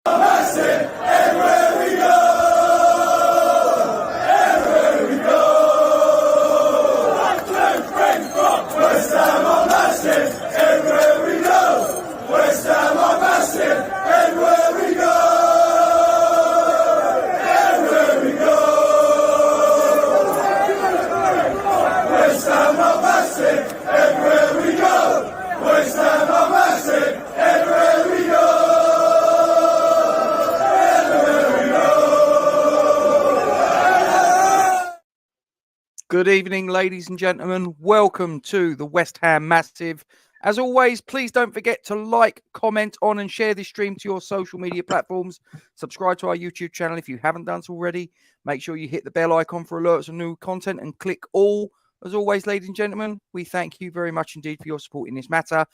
Massive, everywhere we go. Everywhere we go. 1, 2, 3, 4. West Ham are massive, everywhere we go. West Ham are massive, everywhere we go. Everywhere we go. West Ham are massive, everywhere we go. West Ham are massive, everywhere we go. Good evening, ladies and gentlemen. Welcome to the West Ham Massive. As always, please don't forget to like, comment on and share this stream to your social media platforms. Subscribe to our YouTube channel if you haven't done so already. Make sure you hit the bell icon for alerts of new content and click all. As always, ladies and gentlemen, we thank you very much indeed for your support in this matter.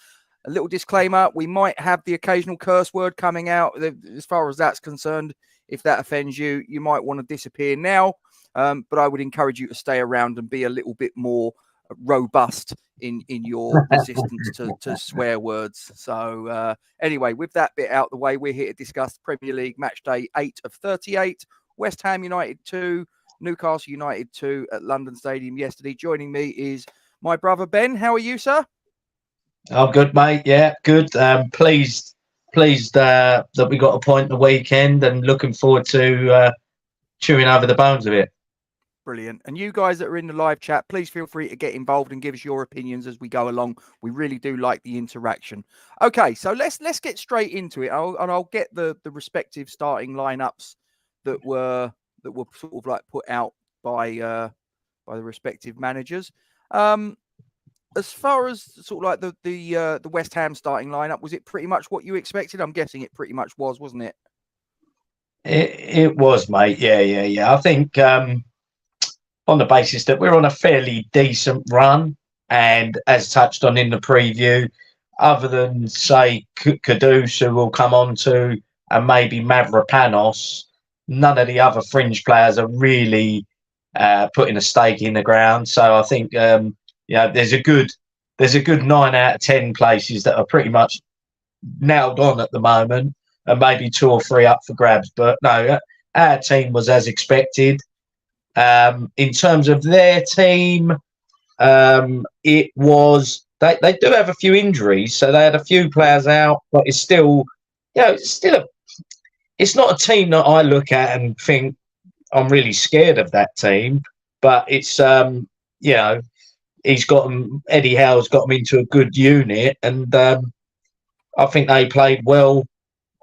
A little disclaimer, we might have the occasional curse word coming out. As far as that's concerned, if that offends you, you might want to disappear now. But I would encourage you to stay around and be a little bit more robust in your resistance to swear words. So anyway, with that bit out the way, we're here to discuss Premier League match day 8 of 38. West Ham United 2, Newcastle United 2 at London Stadium yesterday. Joining me is my brother Ben. How are you, sir? I'm good, mate. Yeah, good. Pleased that we got a point the weekend and looking forward to chewing over the bones of it. Brilliant. And you guys that are in the live chat, please feel free to get involved and give us your opinions as we go along. We really do like the interaction. Okay, so let's get straight into it. I'll get the respective starting lineups that were sort of like put out by the respective managers. As far as sort of like the West Ham starting lineup, was it pretty much what you expected? I'm guessing it pretty much was, wasn't it? It was, mate. Yeah. I think on the basis that we're on a fairly decent run, and as touched on in the preview, other than say Kudus, who we'll come on to, and maybe Mavropanos, none of the other fringe players are really putting a stake in the ground. So I think there's a good 9 out of 10 places that are pretty much nailed on at the moment, and maybe 2 or 3 up for grabs. But no, our team was as expected. In terms of their team, it was they do have a few injuries, so they had a few players out, but it's still, it's not a team that I look at and think I'm really scared of that team. But it's he's got them. Eddie Howe's got them into a good unit, and I think they played well.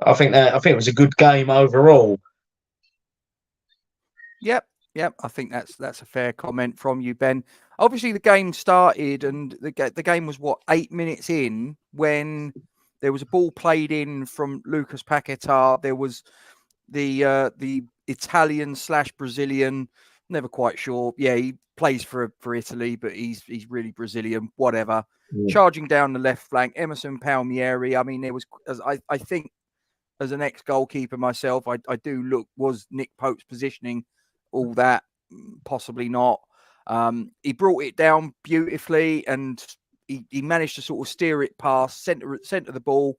I think it was a good game overall. Yep. I think that's a fair comment from you, Ben. Obviously, the game started, and the game was 8 minutes in when there was a ball played in from Lucas Paquetá. There was the Italian / Brazilian, never quite sure. Yeah, he plays for Italy, but he's really Brazilian. Whatever. Yeah. Charging down the left flank, Emerson Palmieri. I mean, there was, I think, as an ex-goalkeeper myself, I do look, was Nick Pope's positioning all that? Possibly not. He brought it down beautifully, and he managed to sort of steer it past centre of the ball.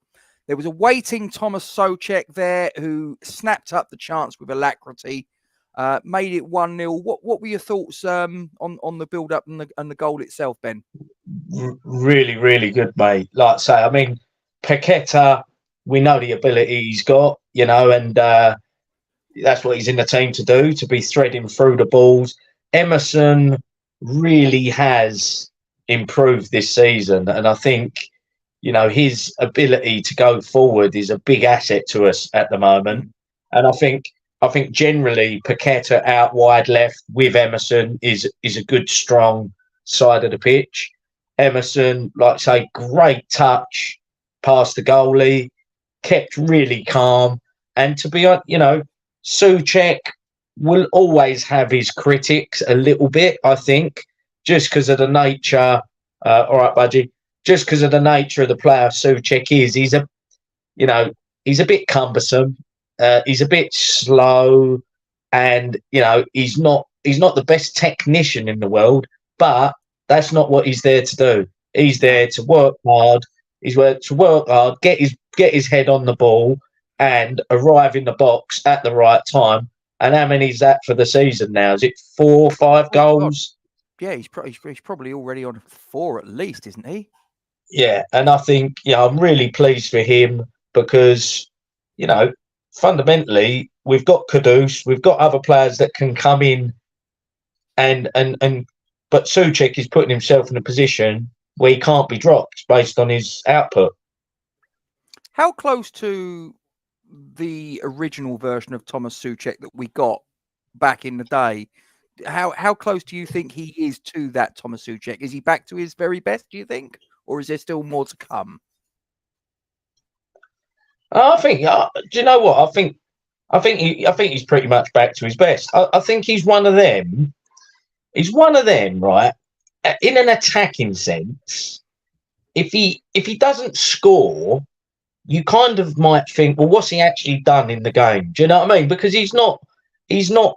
There was a waiting Thomas Souček there who snapped up the chance with alacrity, made it 1-0. What were your thoughts on the build-up and the goal itself, Ben? Really, really good, mate. Like I say, I mean, Paquetá, we know the ability he's got, and that's what he's in the team to do, to be threading through the balls. Emerson really has improved this season, and I think, his ability to go forward is a big asset to us at the moment. And I think generally Paquetá out wide left with Emerson is a good, strong side of the pitch. Emerson, like I say, great touch past the goalie, kept really calm. And to be honest, Souček will always have his critics a little bit, I think, just because of the nature. All right, Budgie. Just because of the nature of the player Souček is, he's a bit cumbersome. He's a bit slow, and he's not the best technician in the world. But that's not what he's there to do. He's there to work hard. He's there to work hard, get his head on the ball, and arrive in the box at the right time. And how many is that for the season now? Is it 4 or 5 goals? Yeah, he's probably already on 4 at least, isn't he? Yeah, and I think, I'm really pleased for him because, fundamentally, we've got Kudus, we've got other players that can come in but Souček is putting himself in a position where he can't be dropped based on his output. How close to the original version of Thomas Souček that we got back in the day? How close do you think he is to that Thomas Souček? Is he back to his very best, do you think? Or is there still more to come? I think, do you know what? I think he's pretty much back to his best. I think he's one of them. He's one of them, right? In an attacking sense, if he doesn't score, you kind of might think, well, what's he actually done in the game? Do you know what I mean? Because he's not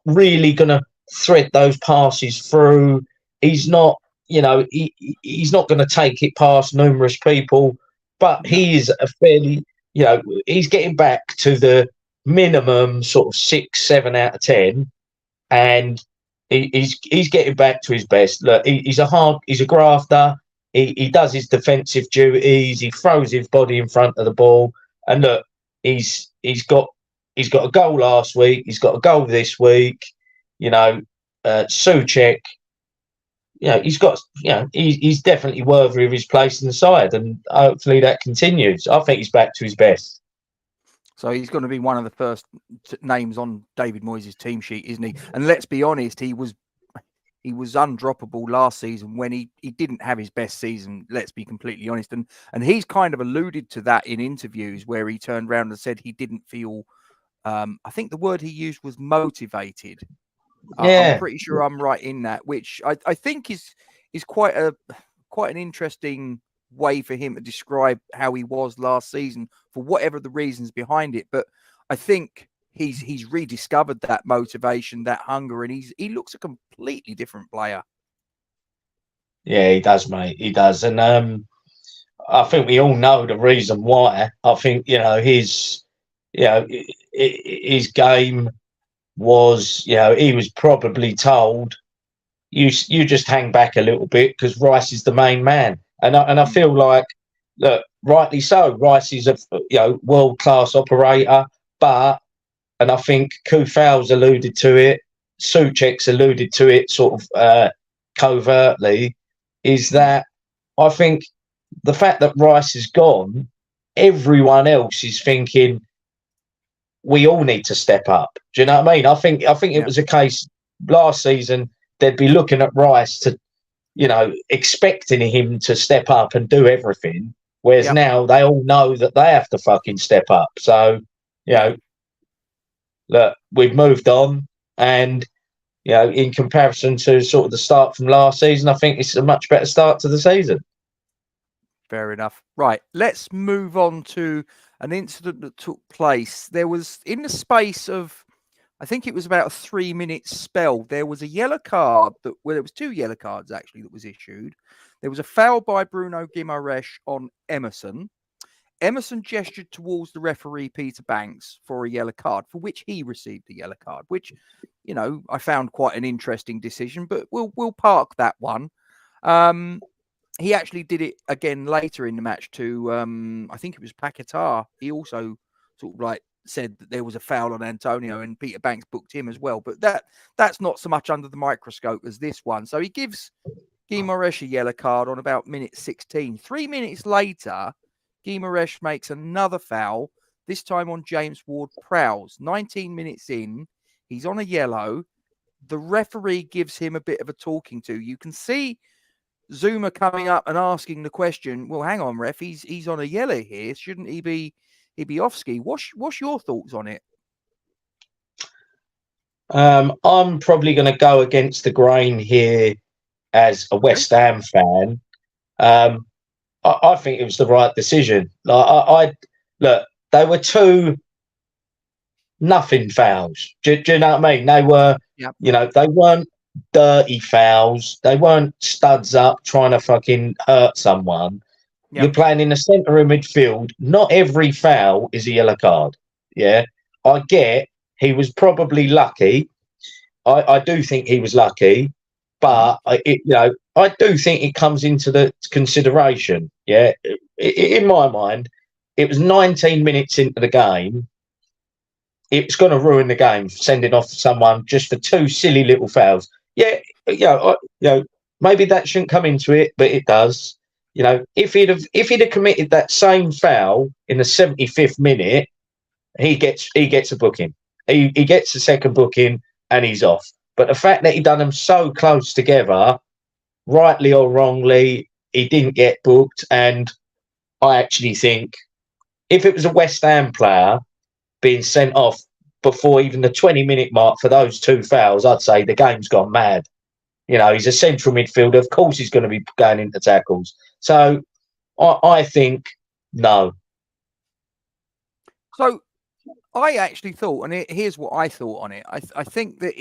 really going to thread those passes through. He's not, he's not going to take it past numerous people. But he is a fairly, he's getting back to the minimum sort of 6, 7 out of 10, and he's getting back to his best. Look, he's a grafter. He does his defensive duties. He throws his body in front of the ball. And look, he's got a goal last week. He's got a goal this week. Souček, he's definitely worthy of his place in the side, and hopefully that continues. I think he's back to his best. So he's going to be one of the first names on David Moyes' team sheet, isn't he? And let's be honest, he was undroppable last season when he didn't have his best season. Let's be completely honest. And he's kind of alluded to that in interviews where he turned around and said he didn't feel, I think the word he used was motivated. I'm pretty sure I'm right in that, which I think is quite an interesting way for him to describe how he was last season for whatever the reasons behind it. But I think he's rediscovered that motivation, that hunger, and he looks a completely different player. Yeah, he does, mate. He does. And I think we all know the reason why. I think, his game was, he was probably told, you just hang back a little bit because Rice is the main man. And I feel like, look, rightly so. Rice is a world-class operator, and I think Kufal's alluded to it, Souček's alluded to it sort of covertly, is that I think the fact that Rice is gone, everyone else is thinking we all need to step up. Do you know what I mean? I think it was a case last season they'd be looking at Rice to, expecting him to step up and do everything, whereas now they all know that they have to fucking step up. So, look, we've moved on, and in comparison to sort of the start from last season, I think it's a much better start to the season. Fair enough. Right, let's move on to an incident that took place. There was, in the space of, I think it was about a 3-minute spell, there was a yellow card there was 2 yellow cards actually that was issued. There was a foul by Bruno Guimaraes on Emerson. Emerson gestured towards the referee, Peter Banks, for a yellow card, for which he received a yellow card, which, I found quite an interesting decision, but we'll park that one. He actually did it again later in the match to, I think it was Paquetá. He also sort of said that there was a foul on Antonio, and Peter Banks booked him as well. But that's not so much under the microscope as this one. So he gives Guimaraes a yellow card on about minute 16. 3 minutes later, Guimaraes makes another foul, this time on James Ward-Prowse. 19 minutes in, he's on a yellow. The referee gives him a bit of a talking to. You can see Zuma coming up and asking the question, well, hang on, ref, he's on a yellow here. Shouldn't he be off ski? What's your thoughts on it? I'm probably going to go against the grain here as a West Ham fan. I think it was the right decision. Look, they were 2 nothing fouls. Do you know what I mean? They were, they weren't dirty fouls. They weren't studs up trying to fucking hurt someone. You're playing in the centre of midfield. Not every foul is a yellow card. Yeah, I get he was probably lucky. I do think he was lucky, but I do think it comes into the consideration. Yeah, in my mind, it was 19 minutes into the game. It's going to ruin the game, sending off someone just for two silly little fouls. Yeah, maybe that shouldn't come into it, but it does. If he'd have committed that same foul in the 75th minute, he gets a booking. He gets a second booking and he's off. But the fact that he done them so close together, rightly or wrongly, he didn't get booked. And I actually think if it was a West Ham player being sent off before even the 20-minute mark for those two fouls, I'd say the game's gone mad. He's a central midfielder. Of course, he's going to be going into tackles. So I think no. So I actually thought, and here's what I thought on it. I think that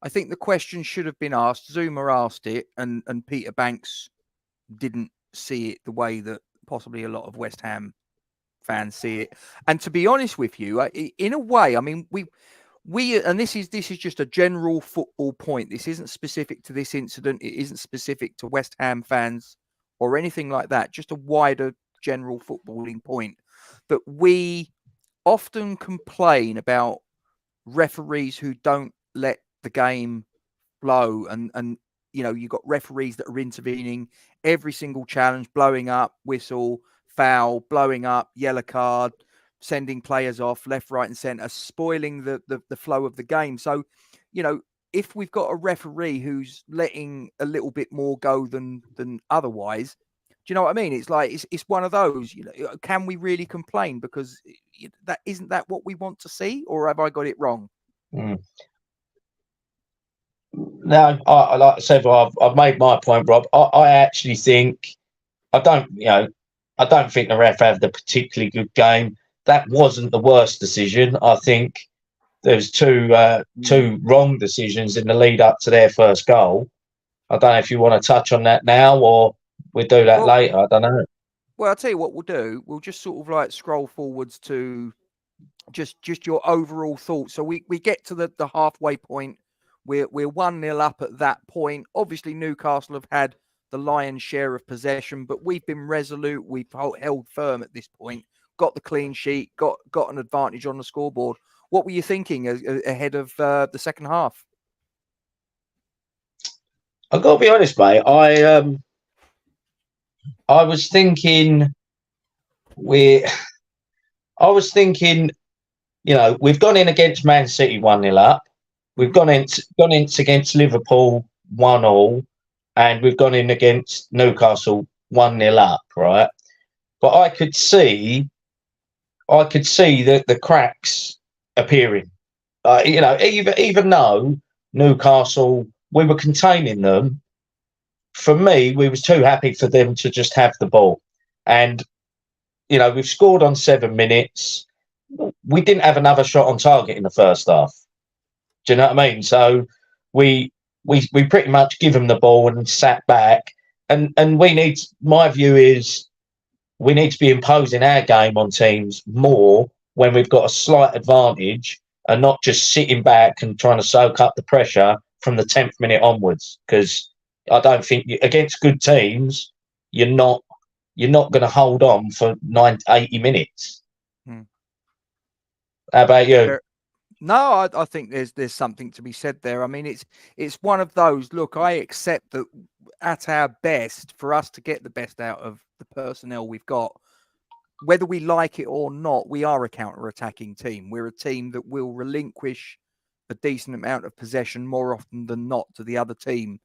I think the question should have been asked. Zuma asked it, and Peter Banks didn't see it the way that possibly a lot of West Ham fans see it. And to be honest with you, in a way, I mean, we and this is just a general football point. This isn't specific to this incident. It isn't specific to West Ham fans or anything like that. Just a wider general footballing point that we often complain about referees who don't let the game flow, and you've got referees that are intervening every single challenge, blowing up, whistle, foul, blowing up, yellow card, sending players off left, right, and centre, spoiling the flow of the game. So, if we've got a referee who's letting a little bit more go than otherwise, do you know what I mean? It's like it's one of those. Can we really complain? Because that isn't that what we want to see, or have I got it wrong? No, like I said, I've made my point, Rob. I actually think I don't think the ref had a particularly good game. That wasn't the worst decision. I think there's two wrong decisions in the lead up to their first goal. I don't know if you want to touch on that now or we'll do that later. I don't know. Well, I'll tell you what we'll do. We'll just sort of like scroll forwards to just your overall thoughts. So we get to the halfway point. We're 1-0 up at that point. Obviously, Newcastle have had the lion's share of possession, but we've been resolute. We've held firm at this point. Got the clean sheet. Got an advantage on the scoreboard. What were you thinking ahead of the second half? I've got to be honest, mate. I was thinking we've gone in against Man City 1-0 up. We've gone in against Liverpool 1-1, and we've gone in against Newcastle 1-0 up, right? But I could see the cracks appearing. Even though Newcastle, we were containing them. For me, we was too happy for them to just have the ball, and we've scored on 7 minutes. We didn't have another shot on target in the first half. Do you know what I mean? So we pretty much give them the ball and sat back. And my view is we need to be imposing our game on teams more when we've got a slight advantage and not just sitting back and trying to soak up the pressure from the 10th minute onwards. Because I don't think against good teams, you're not going to hold on for 80 minutes. How about you? No, I think there's something to be said there. I mean, it's one of those. Look, I accept that at our best, for us to get the best out of the personnel we've got, whether we like it or not, we are a counter-attacking team. We're a team that will relinquish a decent amount of possession more often than not to the other team,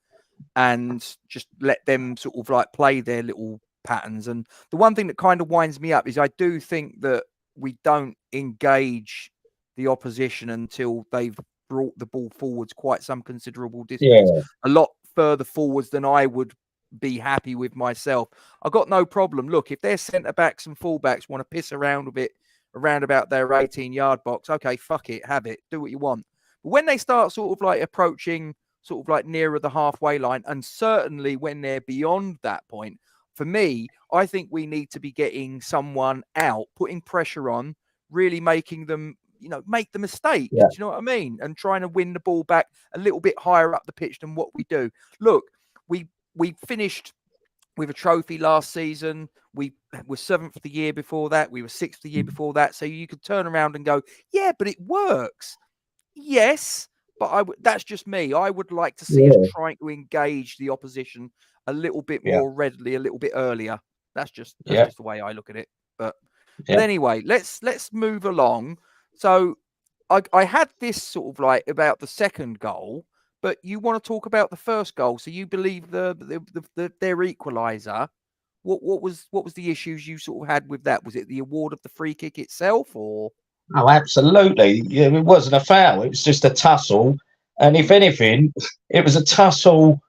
and just let them sort of like play their little patterns. And the one thing that kind of winds me up is I do think that we don't engage the opposition until they've brought the ball forwards quite some considerable distance, a lot further forwards than I would be happy with myself. I've got no problem. Look, if their centre-backs and full-backs want to piss around a bit around about their 18-yard box, okay, fuck it, have it, do what you want. But when they start sort of like approaching sort of like nearer the halfway line, and certainly when they're beyond that point, for me, I think we need to be getting someone out, putting pressure on, really making them, make the mistake. Yeah. Do you know what I mean? And trying to win the ball back a little bit higher up the pitch than what we do. Look, we finished with a trophy last season. We were 7th the year before that. We were 6th the year before that. So you could turn around and go, yeah, but it works. Yes, but that's just me. I would like to see us trying to engage the opposition a little bit more readily, a little bit earlier. That's just the way I look at it. But anyway, let's move along. So I had this sort of like about the second goal, but you want to talk about the first goal. So you believe their equaliser. What was the issues you sort of had with that? Was it the award of the free kick itself, or? Oh, absolutely. Yeah, it wasn't a foul. It was just a tussle. And if anything, it was a tussle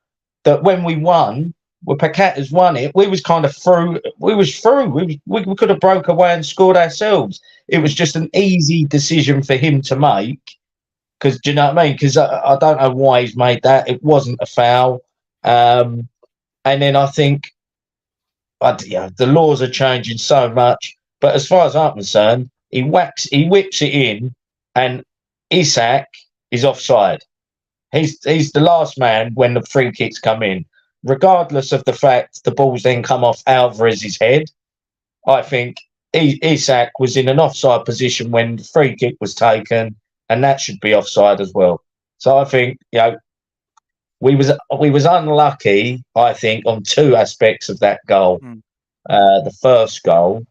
that when we won, when Paqueta's won it, we was kind of through. We was through. We could have broke away and scored ourselves. It was just an easy decision for him to make. Because, do you know what I mean? Because I don't know why he's made that. It wasn't a foul. And then I think the laws are changing so much. But as far as I'm concerned, he whips it in, and Isak is offside. He's the last man when the free kicks come in, regardless of the fact the balls then come off Alvarez's head. I think Isak was in an offside position when the free kick was taken, and that should be offside as well. So I think we was unlucky. I think on two aspects of that goal, the first goal.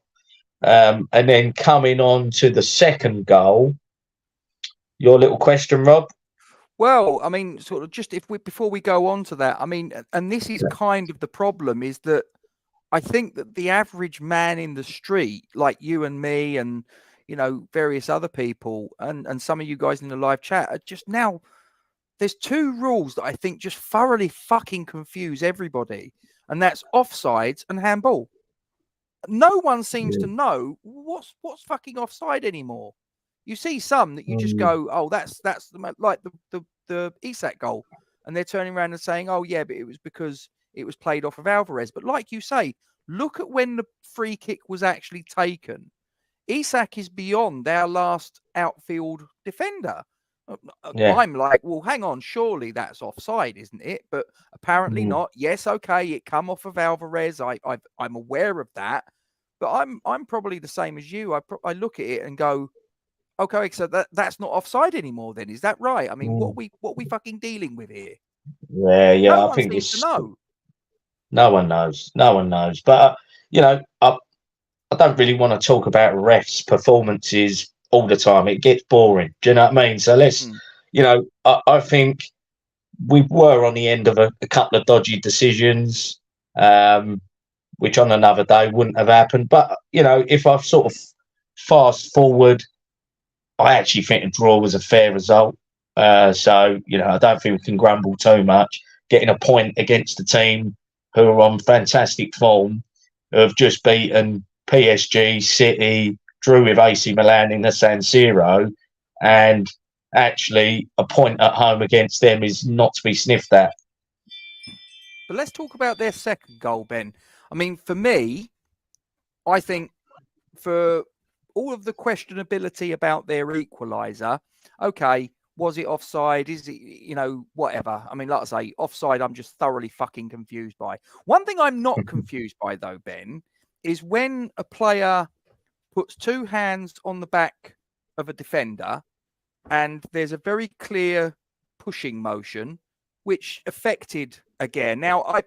And then coming on to the second goal, your little question, Rob? Well, I mean, sort of just before we go on to that, I mean, and this is kind of the problem, is that I think that the average man in the street, like you and me and, various other people and some of you guys in the live chat, are just now, there's two rules that I think just thoroughly fucking confuse everybody. And that's offsides and handball. No one seems to know what's fucking offside anymore. You see some that you just go, oh, that's like the Isak goal, and they're turning around and saying, oh yeah, but it was because it was played off of Alvarez. But like you say, look at when the free kick was actually taken. Isak is beyond our last outfield defender. I'm like, well, hang on, surely that's offside, isn't it? But apparently not. Yes, okay, it come off of Alvarez. I'm aware of that, but I'm probably the same as you. I look at it and go, okay, so that's not offside anymore. Then is that right? I mean, what we fucking dealing with here? Yeah. No I think it's to know. No one knows. No one knows. But I don't really want to talk about refs' performances all the time. It gets boring. Do you know what I mean? So let's, I think we were on the end of a couple of dodgy decisions, which on another day wouldn't have happened. But, if I sort of fast forward, I actually think a draw was a fair result. So, I don't think we can grumble too much. Getting a point against the team who are on fantastic form, who have just beaten PSG, City, drew with AC Milan in the San Siro, and actually a point at home against them is not to be sniffed at. But let's talk about their second goal, Ben. I mean, for me, I think for all of the questionability about their equaliser, okay, was it offside? Is it, whatever. I mean, like I say, offside, I'm just thoroughly fucking confused by. One thing I'm not confused by, though, Ben, is when a player puts two hands on the back of a defender and there's a very clear pushing motion, which affected again. Now,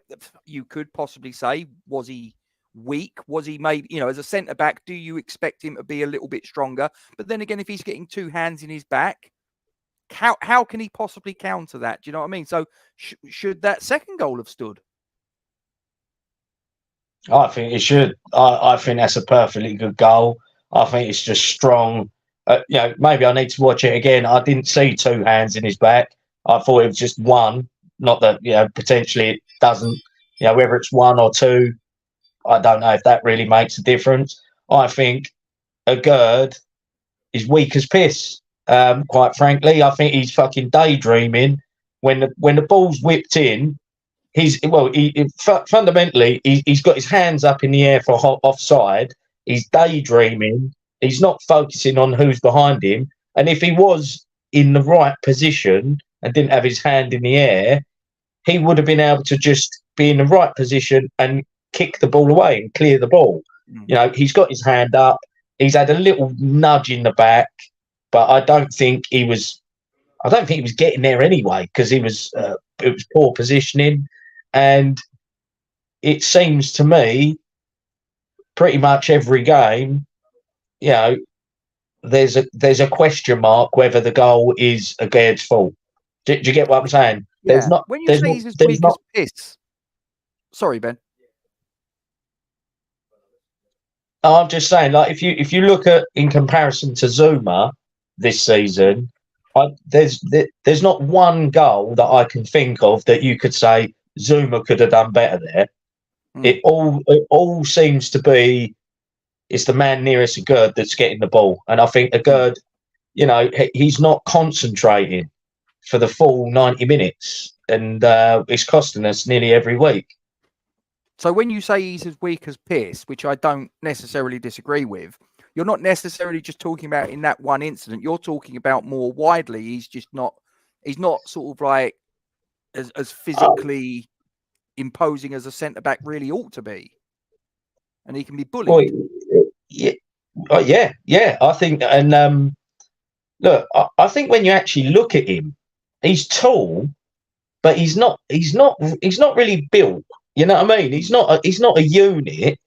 you could possibly say, was he weak? Was he maybe, as a centre back, do you expect him to be a little bit stronger? But then again, if he's getting two hands in his back, how can he possibly counter that? Do you know what I mean? So should that second goal have stood? I think it should. I think that's a perfectly good goal. I think it's just strong. Maybe I need to watch it again. I didn't see two hands in his back. I thought it was just one. Not that, potentially it doesn't, whether it's one or two, I don't know if that really makes a difference. I think Agurd is weak as piss. Quite frankly, I think he's fucking daydreaming when the ball's whipped in. Fundamentally he's got his hands up in the air for offside. He's daydreaming He's not focusing on who's behind him. And if he was in the right position and didn't have his hand in the air, he would have been able to just be in the right position and kick the ball away and clear the ball. You know, he's got his hand up. He's had a little nudge in the back, but I don't think he was getting there anyway, because it was poor positioning. And it seems to me pretty much every game, you know, there's a question mark whether the goal is Aguerd's fault. Do you get what I'm saying? Yeah. There's not. When you There's say not, he's as there's weak not, as piss. Sorry, Ben. I'm just saying, like, if you look at in comparison to Zuma this season, there's not one goal that I can think of that you could say Zuma could have done better there. It all seems to be it's the man nearest Aguerd that's getting the ball, and I think Aguerd, you know, he's not concentrating for the full 90 minutes, and it's costing us nearly every week. So when you say he's as weak as piss, which I don't necessarily disagree with, you're not necessarily just talking about in that one incident. You're talking about more widely. He's not sort of like as physically imposing as a centre back really ought to be, and he can be bullied. Well, yeah. I think, and look, I think when you actually look at him, he's tall, but he's not really built. You know what I mean? He's not a unit.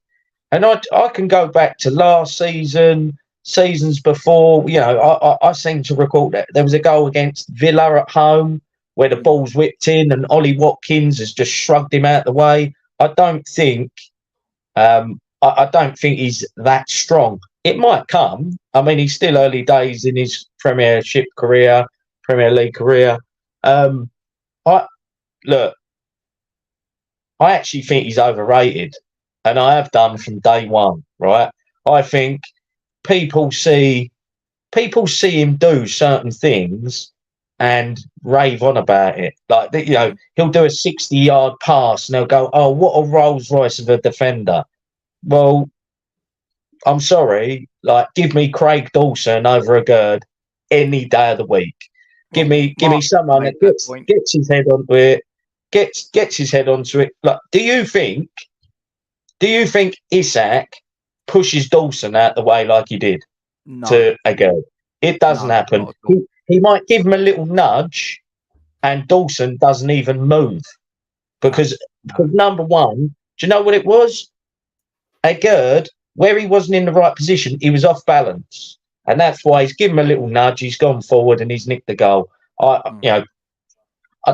And I can go back to last season, seasons before. You know, I seem to recall that there was a goal against Villa at home where the ball's whipped in and Ollie Watkins has just shrugged him out the way. I don't think he's that strong. It might come. I mean, he's still early days in his Premier League career. I actually think he's overrated, and I have done from day one. Right? I think people see him do certain things and rave on about it. Like, you know, he'll do a 60-yard pass and they'll go, "Oh, what a Rolls Royce of a defender." Well, I'm sorry, like, give me Craig Dawson over Aguerd any day of the week. Give me someone that gets his head onto it, gets his head onto it. Like, do you think Isak pushes Dawson out the way like he did to Aguerd? It doesn't happen. He might give him a little nudge, and Dawson doesn't even move because number one, do you know what it was? Aguerd, where he wasn't in the right position, he was off balance, and that's why he's given him a little nudge. He's gone forward and he's nicked the goal. I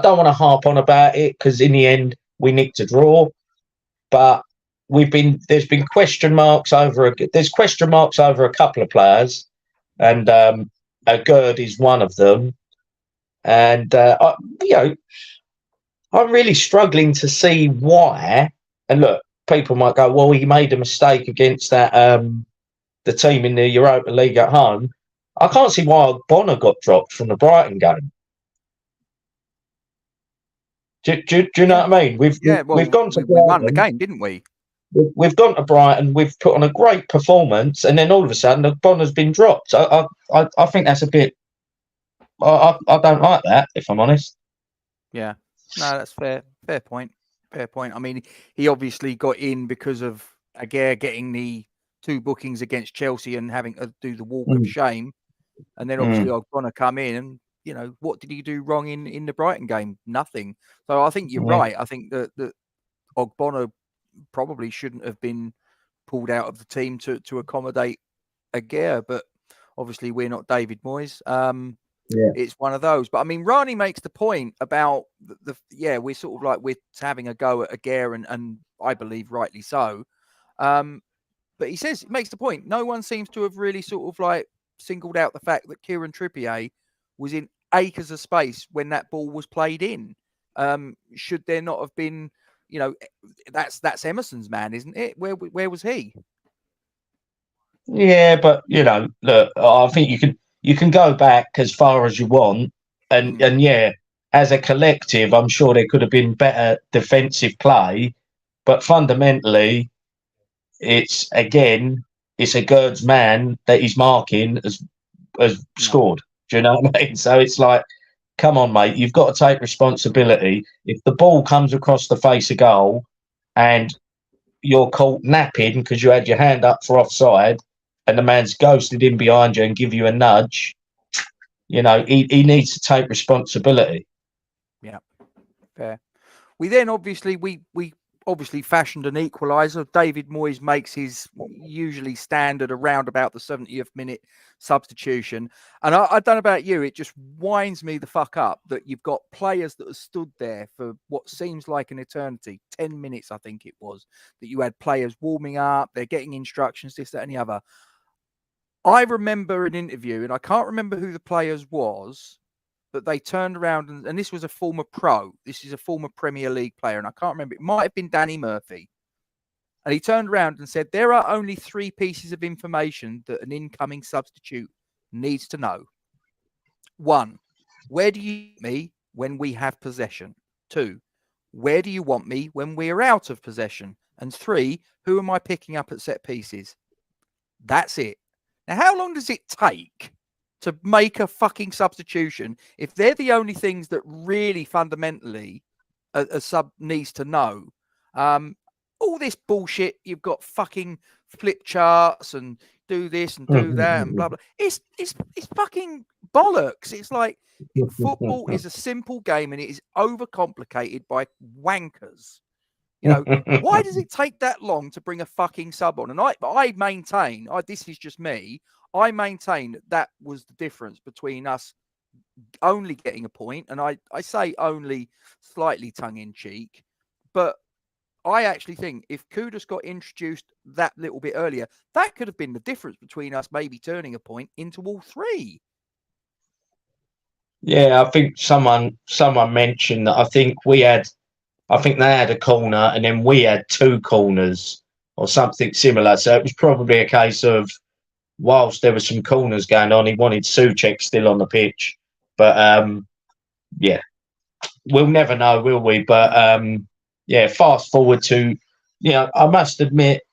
don't want to harp on about it because in the end we nicked a draw, but there's been question marks over a couple of players, and Aguerd is one of them. And I'm really struggling to see why. And look, people might go, "Well, he made a mistake against that the team in the Europa League at home." I can't see why Bonner got dropped from the Brighton game. Do you know what I mean? We've gone to Brighton. We won the game, didn't we? We've gone to Brighton. We've put on a great performance, and then all of a sudden, Bonner's been dropped. I think that's a bit. I don't like that, if I'm honest. Yeah, no, that's fair. Fair point. I mean, he obviously got in because of Aguerd getting the 2 bookings against Chelsea and having to do the walk of shame, and then obviously Ogbonna come in and. You know, what did he do wrong in the Brighton game? Nothing. So I think you're right. I think that Ogbonna probably shouldn't have been pulled out of the team to accommodate Aguerd, but obviously we're not David Moyes. It's one of those. But I mean, Rani makes the point about we're sort of like we're having a go at Aguerd, and I believe rightly so. But he makes the point. No one seems to have really sort of like singled out the fact that Kieran Trippier was in acres of space when that ball was played in. Should there not have been, you know, that's Emerson's man, isn't it? Where was he? Yeah, but you know, look, I think you can go back as far as you want, and yeah, as a collective, I'm sure there could have been better defensive play, but fundamentally, it's again it's a Gerd's man that he's marking has scored. Do you know what I mean? So it's like, come on, mate, you've got to take responsibility. If the ball comes across the face of goal and you're caught napping because you had your hand up for offside and the man's ghosted in behind you and give you a nudge, you know, he needs to take responsibility. Yeah, fair. We then obviously fashioned an equaliser. David Moyes makes his usually standard around about the 70th minute substitution. And I don't know about you, it just winds me the fuck up that you've got players that have stood there for what seems like an eternity, 10 minutes, I think it was, that you had players warming up, they're getting instructions, this, that, and the other. I remember an interview, and I can't remember who the players was, but they turned around, and this was a former pro. This is a former Premier League player, and I can't remember. It might have been Danny Murphy. And he turned around and said, there are only 3 pieces of information that an incoming substitute needs to know. 1, where do you want me when we have possession? 2, where do you want me when we're out of possession? And 3, who am I picking up at set pieces? That's it. Now, how long does it take to make a fucking substitution if they're the only things that really fundamentally a sub needs to know? All this bullshit, you've got fucking flip charts and do this and do that and blah, blah. It's fucking bollocks. It's like football is a simple game and it is overcomplicated by wankers. You know, why does it take that long to bring a fucking sub on? And I maintain, this is just me, I maintain that was the difference between us only getting a point, and I say only slightly tongue-in-cheek, but I actually think if Kudus got introduced that little bit earlier, that could have been the difference between us maybe turning a point into all 3. Yeah, I think someone mentioned that I think they had a corner and then we had 2 corners or something similar. So it was probably a case of, whilst there were some corners going on, he wanted Souček still on the pitch. But yeah, we'll never know, will we? But yeah, fast forward to, you know, I must admit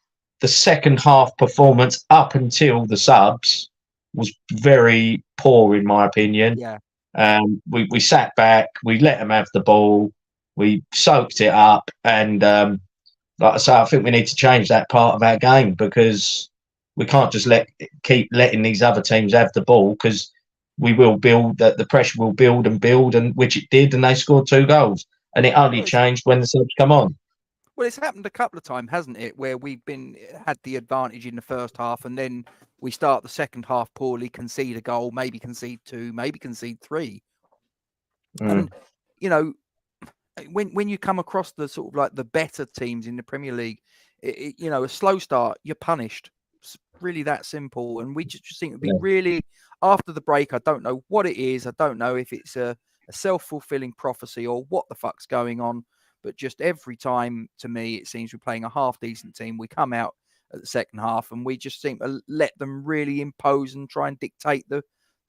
the second half performance up until the subs was very poor in my opinion. Yeah. We sat back, we let them have the ball, we soaked it up, and like I say, I think we need to change that part of our game, because we can't just keep letting these other teams have the ball, because we will build that, the pressure will build, and which it did, and they scored 2 goals, and it only changed when the subs come on. Well, it's happened a couple of times, hasn't it, where we've had the advantage in the first half, and then we start the second half poorly, concede a goal, maybe concede 2, maybe concede 3. And you know, when you come across the sort of like the better teams in the Premier League, you know, a slow start, you're punished. It's really that simple. And we just think it'd be really, after the break, I don't know what it is. I don't know if it's a self-fulfilling prophecy or what the fuck's going on. But just every time, to me, it seems we're playing a half-decent team. We come out at the second half and we just seem to let them really impose and try and dictate the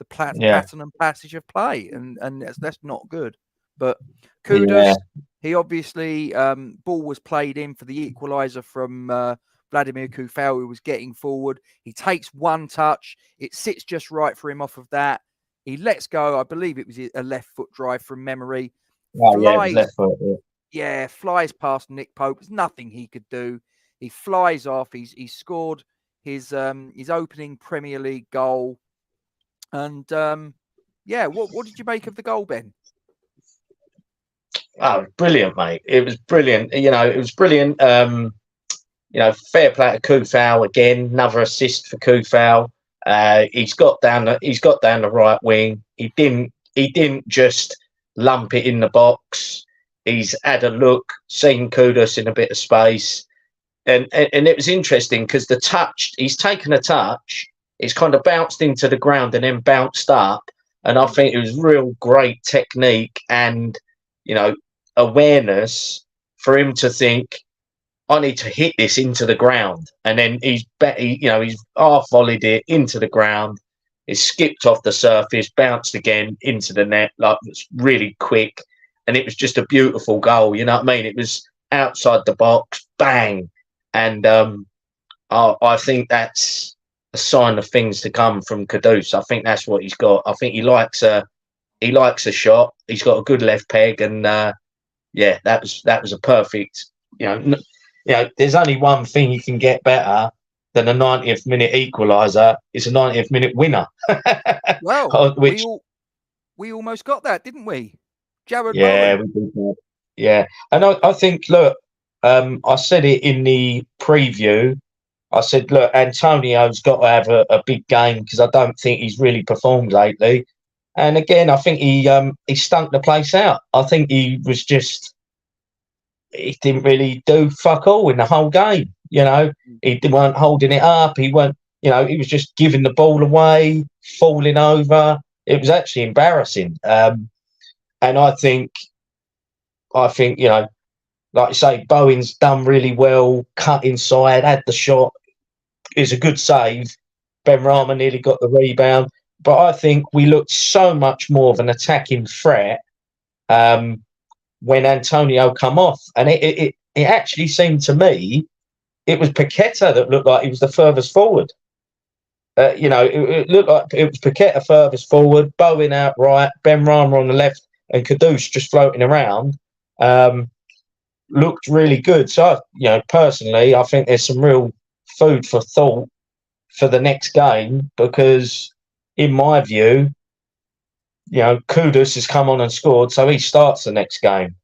pattern and passage of play. And that's not good. But Kudus, he obviously, ball was played in for the equaliser from Vladimir Kufel, who was getting forward. He takes 1 touch. It sits just right for him off of that. He lets go. I believe it was a left foot drive from memory. Oh, yeah, it was left foot. Yeah, flies past Nick Pope. There's nothing he could do. He flies off. He's scored his opening Premier League goal. And yeah, what did you make of the goal, Ben? Oh, brilliant, mate! It was brilliant. You know, it was brilliant. You know, fair play to Kufal again. Another assist for Kufal. He's got down the right wing. He didn't just lump it in the box. He's had a look, seen Kudus in a bit of space, and it was interesting because the touch, he's taken a touch, it's kind of bounced into the ground and then bounced up, and I think it was real great technique and, you know, awareness for him to think, I need to hit this into the ground, and then he's half volleyed it into the ground. It skipped off the surface, bounced again into the net, like it's really quick. And it was just a beautiful goal, you know what I mean? It was outside the box, bang. And I think that's a sign of things to come from Kudus. I think that's what he's got. I think he likes a shot. He's got a good left peg, and yeah, that was a perfect. There's only one thing you can get better than a 90th minute equaliser. It's a 90th minute winner. Well, which we almost got that, didn't we? Jared yeah, Bowen. yeah, and I think look, I said it in the preview. I said, look, Antonio's got to have a big game because I don't think he's really performed lately. And again, I think he stunk the place out. I think he didn't really do fuck all in the whole game. He weren't holding it up. He weren't, he was just giving the ball away, falling over. It was actually embarrassing. And I think, like I say, Bowen's done really well, cut inside, had the shot. Is a good save. Ben Rama nearly got the rebound. But I think we looked so much more of an attacking threat when Antonio come off. And it actually seemed to me it was Paqueta that looked like he was the furthest forward. It looked like it was Paqueta furthest forward, Bowen out right, Ben Rama on the left, and Kudus just floating around. Looked really good. So, personally, I think there's some real food for thought for the next game because, in my view, Kudus has come on and scored, so he starts the next game.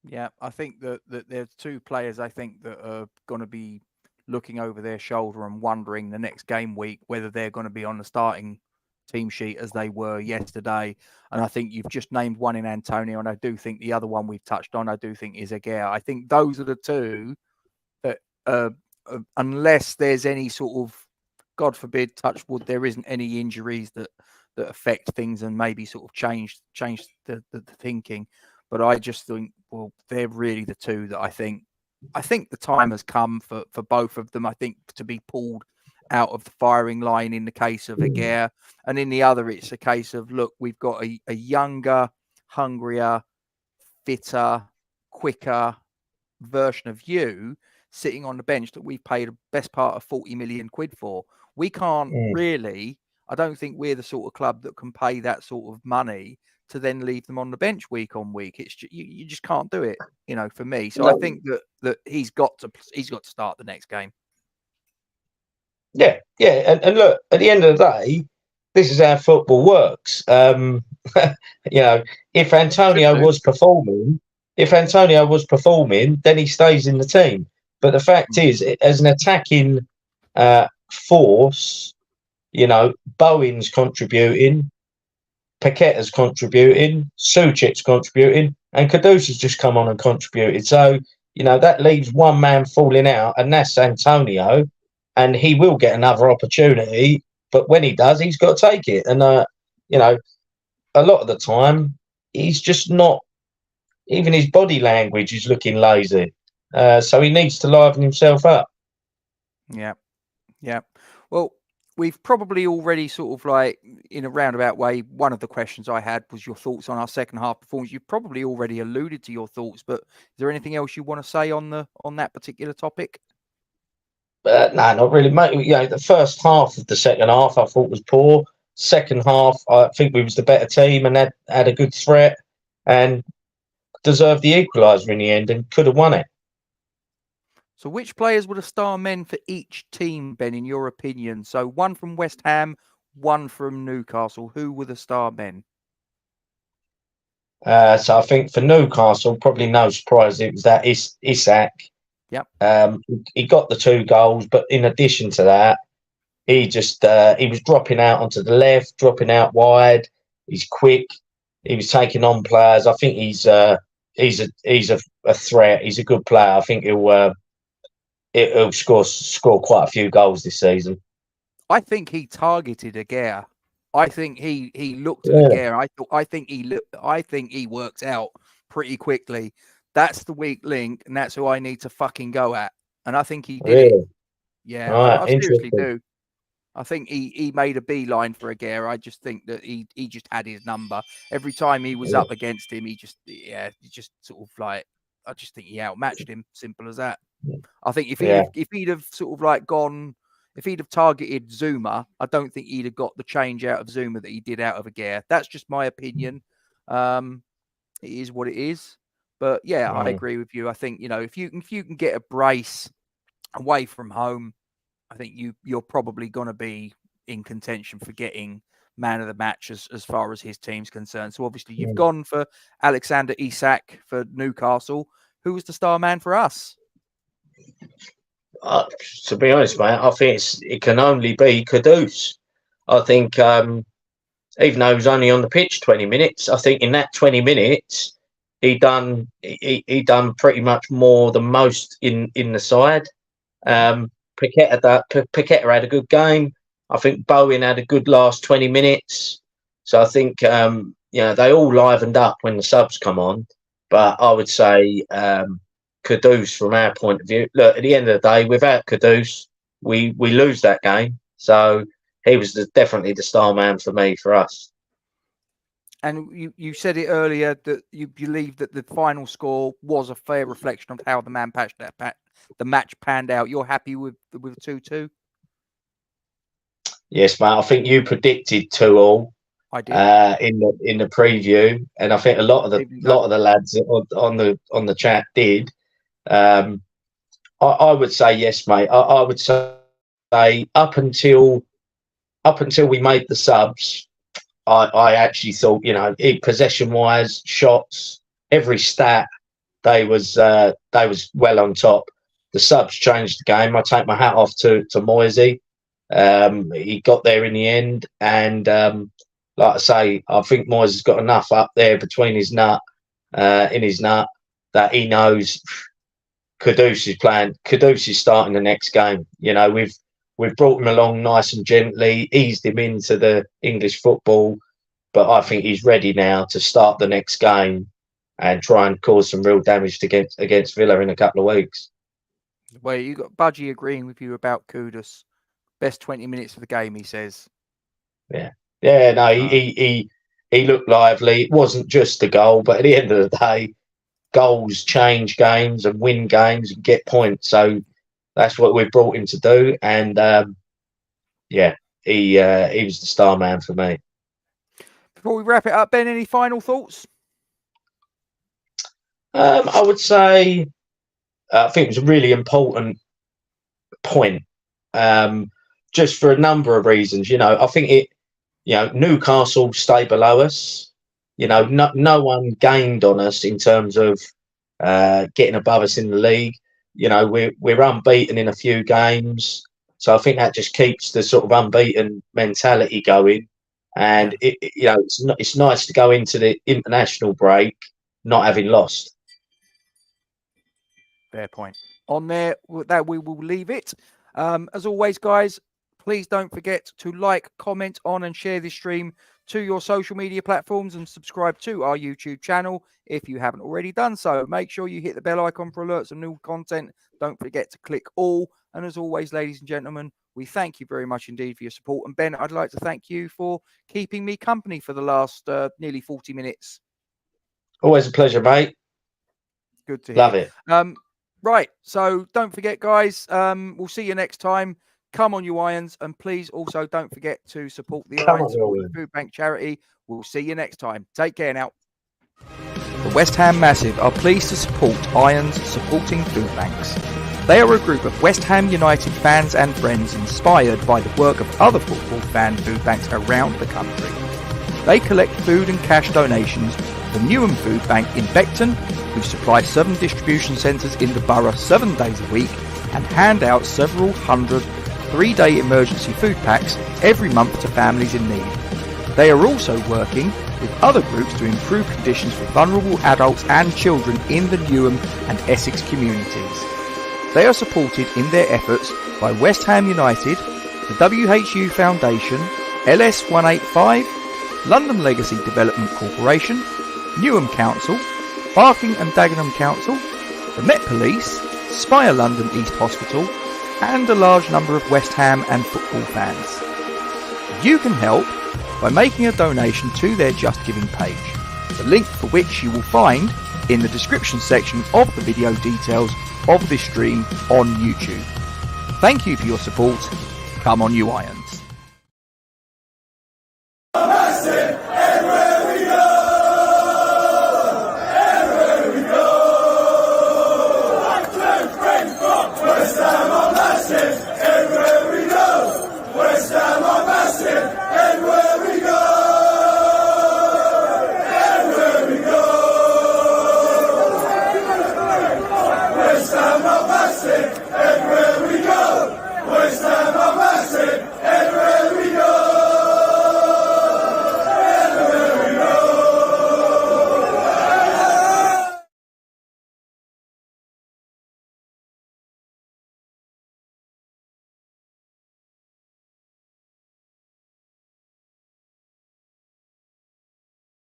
Yeah, I think that there's two players I think that are going to be looking over their shoulder and wondering the next game week whether they're going to be on the starting team sheet as they were yesterday. And I think you've just named one in Antonio, and I do think the other one we've touched on, I do think is Aguirre. I think those are the two that, unless there's any sort of, God forbid, touch wood, there isn't any injuries that affect things and maybe sort of change the thinking. But I just think, well, they're really the two that I think the time has come for both of them, I think, to be pulled out of the firing line in the case of Aguirre. And in the other, it's a case of, look, we've got a younger, hungrier, fitter, quicker version of you sitting on the bench that we've paid the best part of 40 million quid for. We can't really, I don't think we're the sort of club that can pay that sort of money to then leave them on the bench week on week. It's just, you just can't do it, for me. So I think that he's got to start the next game. Yeah. And look, at the end of the day, this is how football works. If Antonio was performing, then he stays in the team. But the fact is, as an attacking force, Bowen's contributing, Paqueta's contributing, Suchek's contributing, and Kudus has just come on and contributed. So, that leaves one man falling out, and that's Antonio, and he will get another opportunity. But when he does, he's got to take it. And, a lot of the time, he's just not, even his body language is looking lazy. So he needs to liven himself up. Yeah. Well, we've probably already sort of like, in a roundabout way, one of the questions I had was your thoughts on our second half performance. You've probably already alluded to your thoughts, but is there anything else you want to say on that particular topic? No, not really, mate. The first half of the second half I thought was poor. Second half, I think we was the better team and had a good threat and deserved the equaliser in the end and could have won it. So which players were the star men for each team, Ben, in your opinion? So one from West Ham, one from Newcastle. Who were the star men? So I think for Newcastle, probably no surprise, it was that Isak. Yep. He got the 2 goals, but in addition to that, he just he was dropping out onto the left, dropping out wide. He's quick. He was taking on players. I think he's a threat. He's a good player. I think he'll score quite a few goals this season. I think he targeted Aguirre. I think he looked at Aguirre. I think he worked out pretty quickly. That's the weak link, and that's who I need to fucking go at. And I think he did it. Yeah, I seriously do. I think he made a beeline for Aguirre. I just think that he just had his number. Every time he was up against him, he just sort of like, I just think he outmatched him. Simple as that. I think if Yeah. he'd have sort of like gone, if he'd have targeted Zuma, I don't think he'd have got the change out of Zuma that he did out of Aguirre. That's just my opinion. It is what it is. But yeah, I agree with you. I think, if you can get a brace away from home, I think you're probably going to be in contention for getting man of the match as far as his team's concerned. So obviously you've gone for Alexander Isak for Newcastle. Who was the star man for us? To be honest, mate, I think it can only be Kudus. I think even though he was only on the pitch 20 minutes, I think in that 20 minutes he done pretty much more than most in the side. Paqueta had a good game. I think Bowen had a good last 20 minutes. So I think they all livened up when the subs come on. But I would say Kudus, from our point of view, look, at the end of the day, without Kudus, we lose that game. So he was definitely the star man for us. And you said it earlier that you believe that the final score was a fair reflection of how the match panned out. You're happy with 2-2? Yes, mate. I think you predicted 2-2. I did in the preview, and I think a lot of the lads on the chat did. I would say yes, mate. I would say up until we made the subs, I actually thought, possession wise, shots, every stat, they was well on top. The subs changed the game. I take my hat off to Moisey. He got there in the end, and like I say, I think Moisey's got enough up there between his nut, that he knows Kudus is playing. Kudus is starting the next game. We've brought him along nice and gently, eased him into the English football, but I think he's ready now to start the next game and try and cause some real damage against Villa in a couple of weeks. Well, you got Budgie agreeing with you about Kudus. Best 20 minutes of the game, he says. Yeah. Yeah, no, he looked lively. It wasn't just a goal, but at the end of the day, goals change games and win games and get points. So that's what we've brought him to do. And he was the star man for me. Before we wrap it up, Ben, any final thoughts? I would say I think it was a really important point, just for a number of reasons. I think Newcastle stay below us. No one gained on us in terms of getting above us in the league. We're unbeaten in a few games, so I think that just keeps the sort of unbeaten mentality going. And it's nice to go into the international break not having lost. Fair point. On there, that we will leave it. As always, guys, please don't forget to like, comment on, and share this stream to your social media platforms, and subscribe to our YouTube channel if you haven't already done so. Make sure you hit the bell icon for alerts and new content. Don't forget to click all. And as always, ladies and gentlemen, we thank you very much indeed for your support. And Ben, I'd like to thank you for keeping me company for the last nearly 40 minutes. Always a pleasure, mate. Good to hear. Love it. Right. So don't forget, guys. We'll see you next time. Come on, you Irons. And please also don't forget to support the Irons Food Bank charity. We'll see you next time. Take care now. The West Ham Massive are pleased to support Irons supporting food banks. They are a group of West Ham United fans and friends inspired by the work of other football fan food banks around the country. They collect food and cash donations for NUFC Food Bank in Beckton, who supply 7 distribution centres in the borough 7 days a week, and hand out several hundred 3-day emergency food packs every month to families in need. They are also working with other groups to improve conditions for vulnerable adults and children in the Newham and Essex communities. They are supported in their efforts by West Ham United, the WHU Foundation, LS185, London Legacy Development Corporation, Newham Council, Barking and Dagenham Council, the Met Police, Spire London East Hospital, and a large number of West Ham and football fans. You can help by making a donation to their Just Giving page, the link for which you will find in the description section of the video details of this stream on YouTube. Thank you for your support. Come on, you Irons.